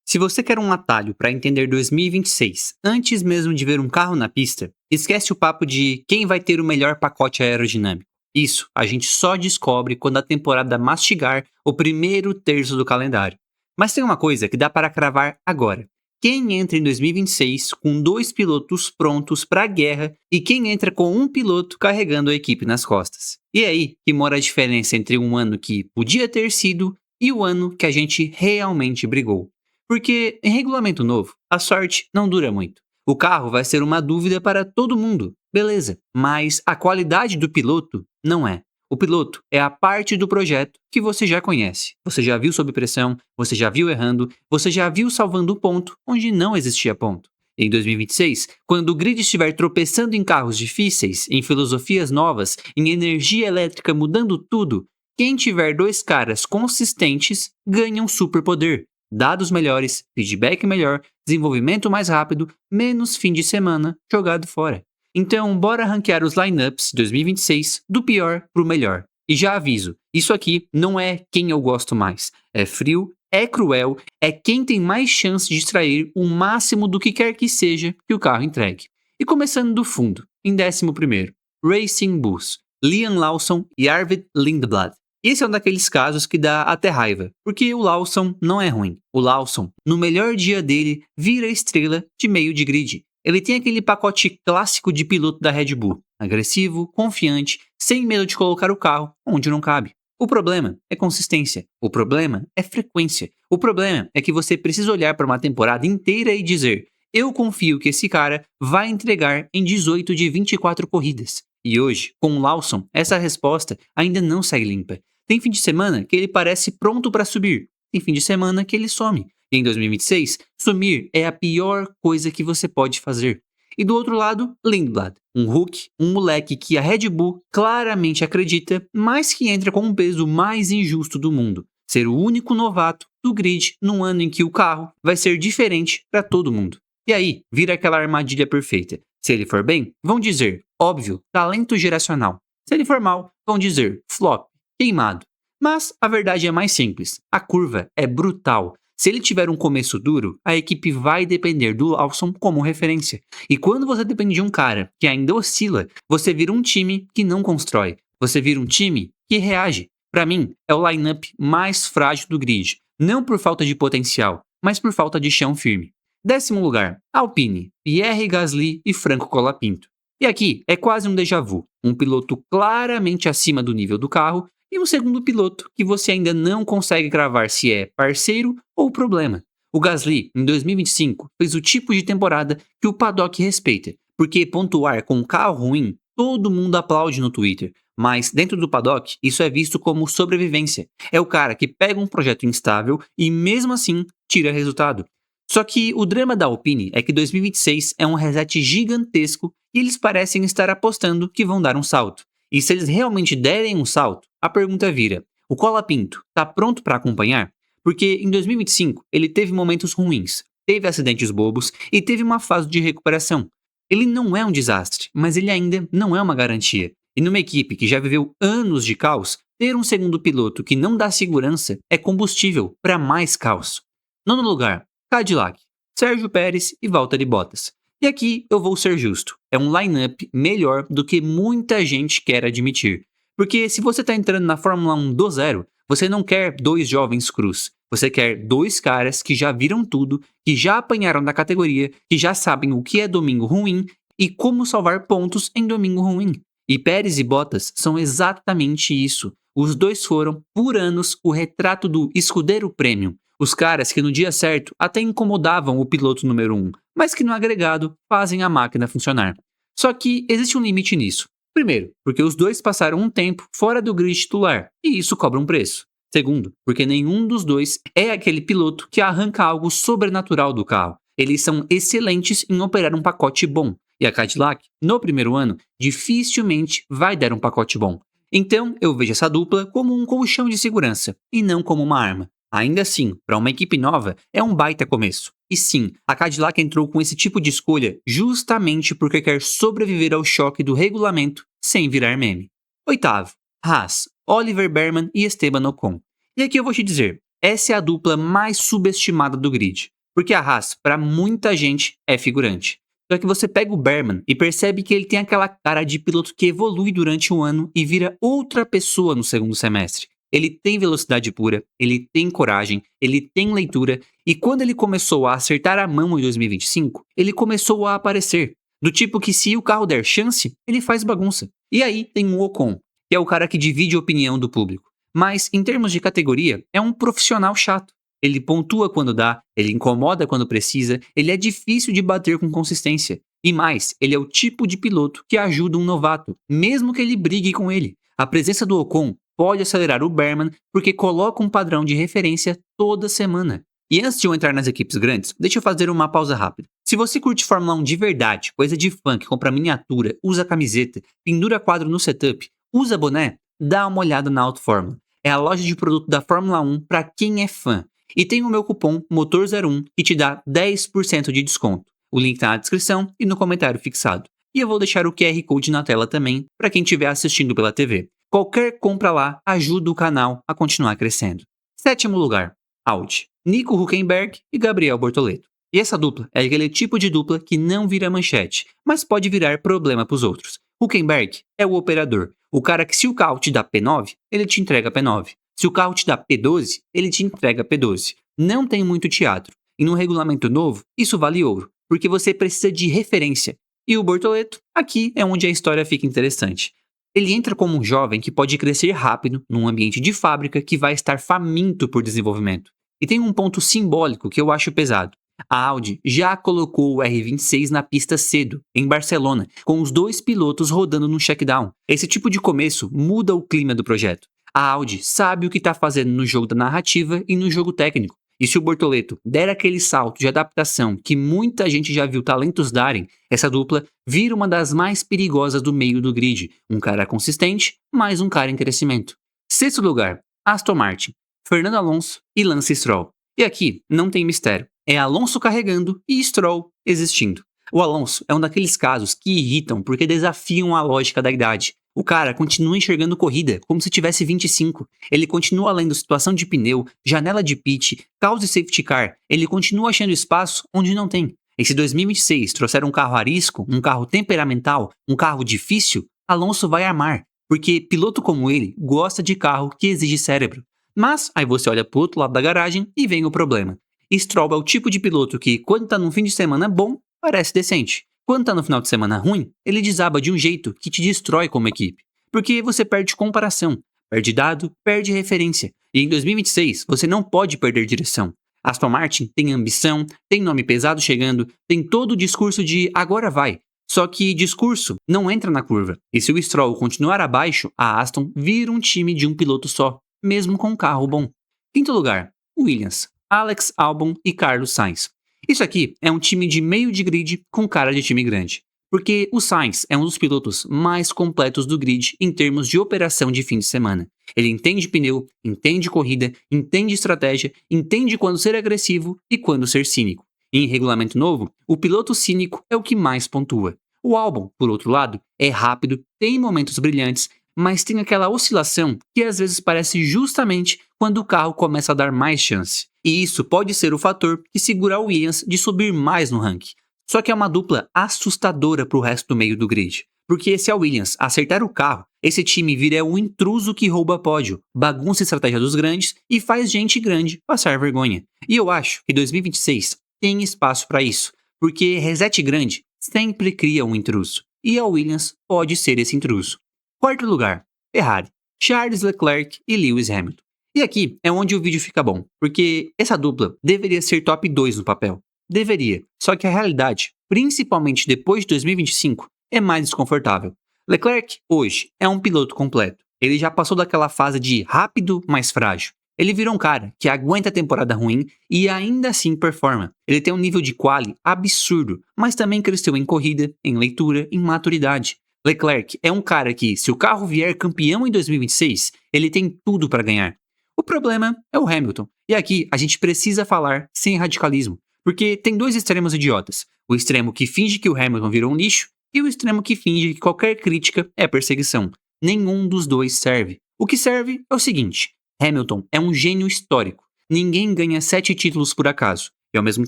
Se você quer um atalho para entender 2026 antes mesmo de ver um carro na pista, esquece o papo de quem vai ter o melhor pacote aerodinâmico. Isso a gente só descobre quando a temporada mastigar o primeiro terço do calendário. Mas tem uma coisa que dá para cravar agora. Quem entra em 2026 com dois pilotos prontos para a guerra e quem entra com um piloto carregando a equipe nas costas. E é aí que mora a diferença entre um ano que podia ter sido e o ano que a gente realmente brigou. Porque em regulamento novo, a sorte não dura muito. O carro vai ser uma dúvida para todo mundo, beleza, mas a qualidade do piloto não é. O piloto é a parte do projeto que você já conhece. Você já viu sob pressão, você já viu errando, você já viu salvando o ponto onde não existia ponto. Em 2026, quando o grid estiver tropeçando em carros difíceis, em filosofias novas, em energia elétrica mudando tudo, quem tiver dois caras consistentes ganha um superpoder. Dados melhores, feedback melhor, desenvolvimento mais rápido, menos fim de semana jogado fora. Então, bora ranquear os lineups 2026 do pior pro melhor. E já aviso, isso aqui não é quem eu gosto mais. É frio, é cruel, é quem tem mais chance de extrair o máximo do que quer que seja que o carro entregue. E começando do fundo, em 11º, Racing Bulls, Liam Lawson e Arvid Lindblad. Esse é um daqueles casos que dá até raiva, porque o Lawson não é ruim. O Lawson, no melhor dia dele, vira estrela de meio de grid. Ele tem aquele pacote clássico de piloto da Red Bull, agressivo, confiante, sem medo de colocar o carro onde não cabe. O problema é consistência. O problema é frequência. O problema é que você precisa olhar para uma temporada inteira e dizer: eu confio que esse cara vai entregar em 18 de 24 corridas. E hoje, com o Lawson, essa resposta ainda não sai limpa. Tem fim de semana que ele parece pronto para subir. Tem fim de semana que ele some. E em 2026, sumir é a pior coisa que você pode fazer. E do outro lado, Lindblad, um Hulk, um moleque que a Red Bull claramente acredita, mas que entra com o peso mais injusto do mundo. Ser o único novato do grid num ano em que o carro vai ser diferente para todo mundo. E aí, vira aquela armadilha perfeita. Se ele for bem, vão dizer, óbvio, talento geracional. Se ele for mal, vão dizer, flop, queimado. Mas a verdade é mais simples. A curva é brutal. Se ele tiver um começo duro, a equipe vai depender do Lawson como referência. E quando você depende de um cara que ainda oscila, você vira um time que não constrói. Você vira um time que reage. Para mim, é o lineup mais frágil do grid. Não por falta de potencial, mas por falta de chão firme. 10º lugar, Alpine, Pierre Gasly e Franco Colapinto. E aqui é quase um déjà vu. Um piloto claramente acima do nível do carro e um segundo piloto que você ainda não consegue cravar se é parceiro ou problema. O Gasly, em 2025, fez o tipo de temporada que o paddock respeita, porque pontuar com um carro ruim, todo mundo aplaude no Twitter, mas dentro do paddock isso é visto como sobrevivência. É o cara que pega um projeto instável e mesmo assim tira resultado. Só que o drama da Alpine é que 2026 é um reset gigantesco e eles parecem estar apostando que vão dar um salto. E se eles realmente derem um salto, a pergunta vira: o Colapinto está pronto para acompanhar? Porque em 2025 ele teve momentos ruins, teve acidentes bobos e teve uma fase de recuperação. Ele não é um desastre, mas ele ainda não é uma garantia. E numa equipe que já viveu anos de caos, ter um segundo piloto que não dá segurança é combustível para mais caos. 9º lugar, Cadillac, Sérgio Pérez e Valtteri Bottas. E aqui eu vou ser justo, é um lineup melhor do que muita gente quer admitir. Porque se você está entrando na Fórmula 1 do zero, você não quer dois jovens crus. Você quer dois caras que já viram tudo, que já apanharam da categoria, que já sabem o que é domingo ruim e como salvar pontos em domingo ruim. E Pérez e Bottas são exatamente isso. Os dois foram, por anos, o retrato do escudeiro premium. Os caras que no dia certo até incomodavam o piloto número 1, mas que no agregado fazem a máquina funcionar. Só que existe um limite nisso. Primeiro, porque os dois passaram um tempo fora do grid titular, e isso cobra um preço. Segundo, porque nenhum dos dois é aquele piloto que arranca algo sobrenatural do carro. Eles são excelentes em operar um pacote bom, e a Cadillac, no primeiro ano, dificilmente vai dar um pacote bom. Então, eu vejo essa dupla como um colchão de segurança, e não como uma arma. Ainda assim, para uma equipe nova, é um baita começo. E sim, a Cadillac entrou com esse tipo de escolha justamente porque quer sobreviver ao choque do regulamento sem virar meme. 8º, Haas, Oliver Behrman e Esteban Ocon. E aqui eu vou te dizer, essa é a dupla mais subestimada do grid. Porque a Haas, para muita gente, é figurante. Só que você pega o Berman e percebe que ele tem aquela cara de piloto que evolui durante o ano e vira outra pessoa no segundo semestre. Ele tem velocidade pura, ele tem coragem, ele tem leitura, e quando ele começou a acertar a mão em 2025, ele começou a aparecer. Do tipo que se o carro der chance, ele faz bagunça. E aí tem o Ocon, que é o cara que divide a opinião do público. Mas, em termos de categoria, é um profissional chato. Ele pontua quando dá, ele incomoda quando precisa, ele é difícil de bater com consistência. E mais, ele é o tipo de piloto que ajuda um novato, mesmo que ele brigue com ele. A presença do Ocon pode acelerar o Berman porque coloca um padrão de referência toda semana. E antes de eu entrar nas equipes grandes, deixa eu fazer uma pausa rápida. Se você curte Fórmula 1 de verdade, coisa de fã que compra miniatura, usa camiseta, pendura quadro no setup, usa boné, dá uma olhada na Auto Fórmula. É a loja de produto da Fórmula 1 para quem é fã. E tem o meu cupom MOTOR01 que te dá 10% de desconto. O link tá na descrição e no comentário fixado. E eu vou deixar o QR Code na tela também para quem estiver assistindo pela TV. Qualquer compra lá ajuda o canal a continuar crescendo. Sétimo lugar, Audi. Nico Hülkenberg e Gabriel Bortoleto. E essa dupla é aquele tipo de dupla que não vira manchete, mas pode virar problema para os outros. Hülkenberg é o operador, o cara que se o carro te dá P9, ele te entrega P9. Se o carro te dá P12, ele te entrega P12. Não tem muito teatro. E no regulamento novo, isso vale ouro, porque você precisa de referência. E o Bortoleto, aqui é onde a história fica interessante. Ele entra como um jovem que pode crescer rápido num ambiente de fábrica que vai estar faminto por desenvolvimento. E tem um ponto simbólico que eu acho pesado. A Audi já colocou o R26 na pista cedo, em Barcelona, com os dois pilotos rodando no checkdown. Esse tipo de começo muda o clima do projeto. A Audi sabe o que está fazendo no jogo da narrativa e no jogo técnico. E se o Bortoleto der aquele salto de adaptação que muita gente já viu talentos darem, essa dupla vira uma das mais perigosas do meio do grid. Um cara consistente, mais um cara em crescimento. Sexto lugar, Aston Martin, Fernando Alonso e Lance Stroll. E aqui não tem mistério. É Alonso carregando e Stroll existindo. O Alonso é um daqueles casos que irritam porque desafiam a lógica da idade. O cara continua enxergando corrida como se tivesse 25. Ele continua lendo situação de pneu, janela de pit, causa e safety car. Ele continua achando espaço onde não tem. E se 2026 trouxer um carro arisco, um carro temperamental, um carro difícil, Alonso vai amar. Porque piloto como ele gosta de carro que exige cérebro. Mas aí você olha pro outro lado da garagem e vem o problema. Stroll é o tipo de piloto que, quando tá num fim de semana bom, parece decente. Quando tá no final de semana ruim, ele desaba de um jeito que te destrói como equipe. Porque você perde comparação, perde dado, perde referência. E em 2026, você não pode perder direção. Aston Martin tem ambição, tem nome pesado chegando, tem todo o discurso de agora vai. Só que discurso não entra na curva. E se o Stroll continuar abaixo, a Aston vira um time de um piloto só, mesmo com um carro bom. Quinto lugar, Williams, Alex Albon e Carlos Sainz. Isso aqui é um time de meio de grid com cara de time grande. Porque o Sainz é um dos pilotos mais completos do grid em termos de operação de fim de semana. Ele entende pneu, entende corrida, entende estratégia, entende quando ser agressivo e quando ser cínico. E em regulamento novo, o piloto cínico é o que mais pontua. O Albon, por outro lado, é rápido, tem momentos brilhantes, mas tem aquela oscilação que às vezes parece justamente quando o carro começa a dar mais chance. E isso pode ser o fator que segura a Williams de subir mais no ranking. Só que é uma dupla assustadora para o resto do meio do grid. Porque se a Williams acertar o carro, esse time vira um intruso que rouba pódio, bagunça a estratégia dos grandes e faz gente grande passar vergonha. E eu acho que 2026 tem espaço para isso, porque reset grande sempre cria um intruso. E a Williams pode ser esse intruso. Quarto lugar, Ferrari, Charles Leclerc e Lewis Hamilton. E aqui é onde o vídeo fica bom, porque essa dupla deveria ser top 2 no papel. Deveria, só que a realidade, principalmente depois de 2025, é mais desconfortável. Leclerc, hoje, é um piloto completo. Ele já passou daquela fase de rápido, mas frágil. Ele virou um cara que aguenta a temporada ruim e ainda assim performa. Ele tem um nível de quali absurdo, mas também cresceu em corrida, em leitura, em maturidade. Leclerc é um cara que, se o carro vier campeão em 2026, ele tem tudo para ganhar. O problema é o Hamilton. E aqui a gente precisa falar sem radicalismo. Porque tem dois extremos idiotas. O extremo que finge que o Hamilton virou um lixo e o extremo que finge que qualquer crítica é perseguição. Nenhum dos dois serve. O que serve é o seguinte. Hamilton é um gênio histórico. Ninguém ganha 7 títulos por acaso. E ao mesmo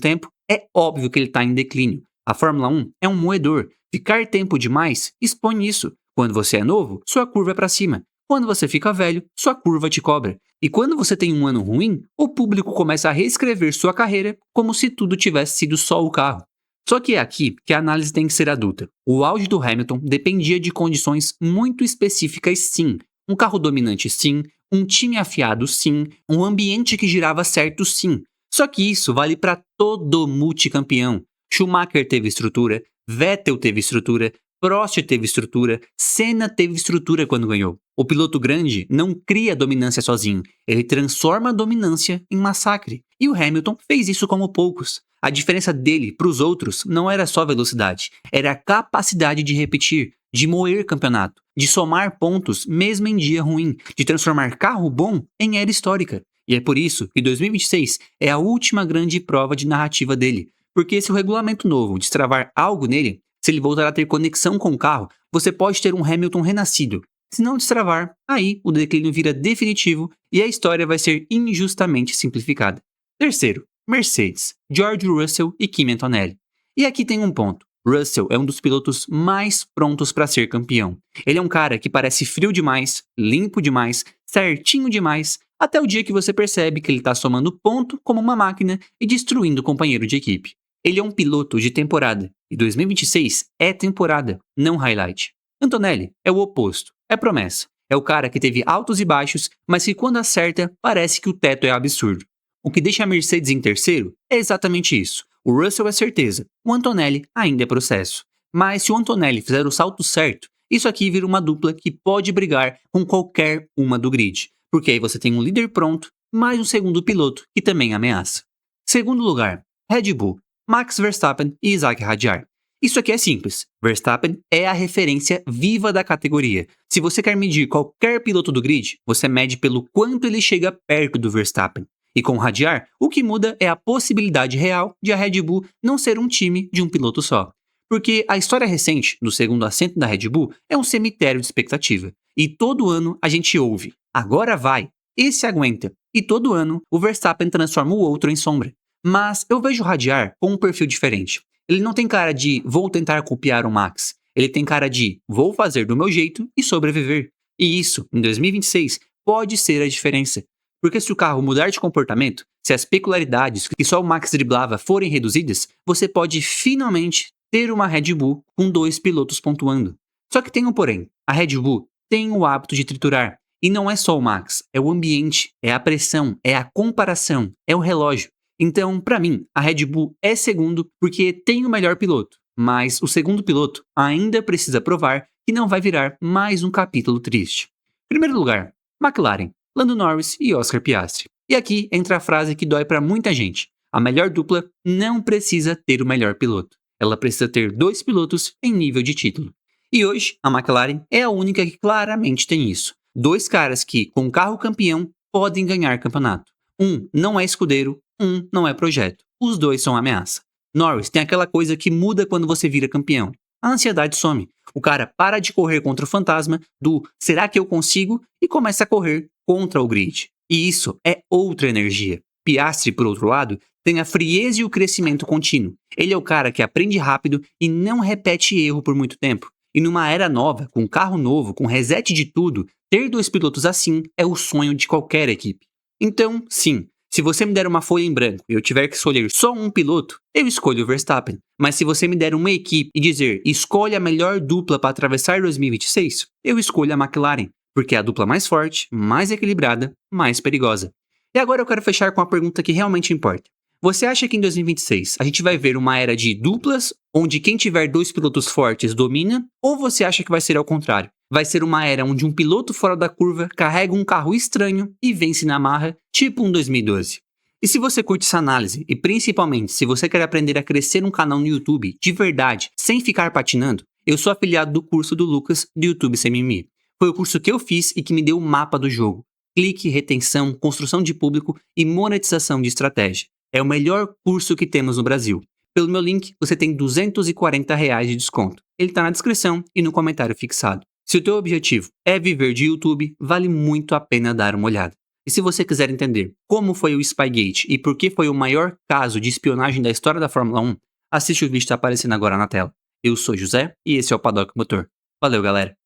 tempo, é óbvio que ele está em declínio. A Fórmula 1 é um moedor. Ficar tempo demais expõe isso. Quando você é novo, sua curva é para cima. Quando você fica velho, sua curva te cobra. E quando você tem um ano ruim, o público começa a reescrever sua carreira como se tudo tivesse sido só o carro. Só que é aqui que a análise tem que ser adulta. O auge do Hamilton dependia de condições muito específicas, sim. Um carro dominante, sim. Um time afiado, sim. Um ambiente que girava certo, sim. Só que isso vale para todo multicampeão. Schumacher teve estrutura, Vettel teve estrutura, Prost teve estrutura, Senna teve estrutura quando ganhou. O piloto grande não cria dominância sozinho, ele transforma a dominância em massacre. E o Hamilton fez isso como poucos. A diferença dele para os outros não era só velocidade, era a capacidade de repetir, de moer campeonato, de somar pontos mesmo em dia ruim, de transformar carro bom em era histórica. E é por isso que 2026 é a última grande prova de narrativa dele. Porque se o regulamento novo destravar algo nele, se ele voltar a ter conexão com o carro, você pode ter um Hamilton renascido. Se não destravar, aí o declínio vira definitivo e a história vai ser injustamente simplificada. Terceiro, Mercedes, George Russell e Kimi Antonelli. E aqui tem um ponto. Russell é um dos pilotos mais prontos para ser campeão. Ele é um cara que parece frio demais, limpo demais, certinho demais, até o dia que você percebe que ele está somando ponto como uma máquina e destruindo o companheiro de equipe. Ele é um piloto de temporada, e 2026 é temporada, não highlight. Antonelli é o oposto, é promessa. É o cara que teve altos e baixos, mas que quando acerta, parece que o teto é absurdo. O que deixa a Mercedes em terceiro é exatamente isso. O Russell é certeza, o Antonelli ainda é processo. Mas se o Antonelli fizer o salto certo, isso aqui vira uma dupla que pode brigar com qualquer uma do grid. Porque aí você tem um líder pronto, mais um segundo piloto que também ameaça. Segundo lugar, Red Bull, Max Verstappen e Isaac Hadjar. Isso aqui é simples. Verstappen é a referência viva da categoria. Se você quer medir qualquer piloto do grid, você mede pelo quanto ele chega perto do Verstappen. E com o Hadjar, o que muda é a possibilidade real de a Red Bull não ser um time de um piloto só. Porque a história recente do segundo assento da Red Bull é um cemitério de expectativa. E todo ano a gente ouve, agora vai, esse aguenta. E todo ano o Verstappen transforma o outro em sombra. Mas eu vejo o Hadjar com um perfil diferente. Ele não tem cara de vou tentar copiar o Max. Ele tem cara de vou fazer do meu jeito e sobreviver. E isso, em 2026, pode ser a diferença. Porque se o carro mudar de comportamento, se as peculiaridades que só o Max driblava forem reduzidas, você pode finalmente ter uma Red Bull com 2 pilotos pontuando. Só que tem um porém. A Red Bull tem o hábito de triturar. E não é só o Max, é o ambiente, é a pressão, é a comparação, é o relógio. Então, para mim, a Red Bull é segundo porque tem o melhor piloto, mas o segundo piloto ainda precisa provar que não vai virar mais um capítulo triste. Primeiro lugar, McLaren, Lando Norris e Oscar Piastri. E aqui entra a frase que dói para muita gente. A melhor dupla não precisa ter o melhor piloto. Ela precisa ter 2 pilotos em nível de título. E hoje, a McLaren é a única que claramente tem isso. 2 caras que, com carro campeão, podem ganhar campeonato. Um não é escudeiro, um não é projeto. Os 2 são ameaça. Norris tem aquela coisa que muda quando você vira campeão. A ansiedade some. O cara para de correr contra o fantasma do será que eu consigo e começa a correr contra o grid. E isso é outra energia. Piastri, por outro lado, tem a frieza e o crescimento contínuo. Ele é o cara que aprende rápido e não repete erro por muito tempo. E numa era nova, com carro novo, com reset de tudo, ter 2 pilotos assim é o sonho de qualquer equipe. Então, sim, se você me der uma folha em branco e eu tiver que escolher só um piloto, eu escolho o Verstappen. Mas se você me der uma equipe e dizer escolha a melhor dupla para atravessar 2026, eu escolho a McLaren, porque é a dupla mais forte, mais equilibrada, mais perigosa. E agora eu quero fechar com a pergunta que realmente importa. Você acha que em 2026 a gente vai ver uma era de duplas, onde quem tiver 2 pilotos fortes domina, ou você acha que vai ser ao contrário? Vai ser uma era onde um piloto fora da curva carrega um carro estranho e vence na marra, tipo um 2012. E se você curte essa análise, e principalmente se você quer aprender a crescer um canal no YouTube de verdade, sem ficar patinando, eu sou afiliado do curso do Lucas do YouTube Sem Mimimi. Foi o curso que eu fiz e que me deu o mapa do jogo. Clique, retenção, construção de público e monetização de estratégia. É o melhor curso que temos no Brasil. Pelo meu link, você tem R$240 de desconto. Ele está na descrição e no comentário fixado. Se o teu objetivo é viver de YouTube, vale muito a pena dar uma olhada. E se você quiser entender como foi o Spygate e por que foi o maior caso de espionagem da história da Fórmula 1, assiste o vídeo que está aparecendo agora na tela. Eu sou José e esse é o Paddock Motor. Valeu, galera!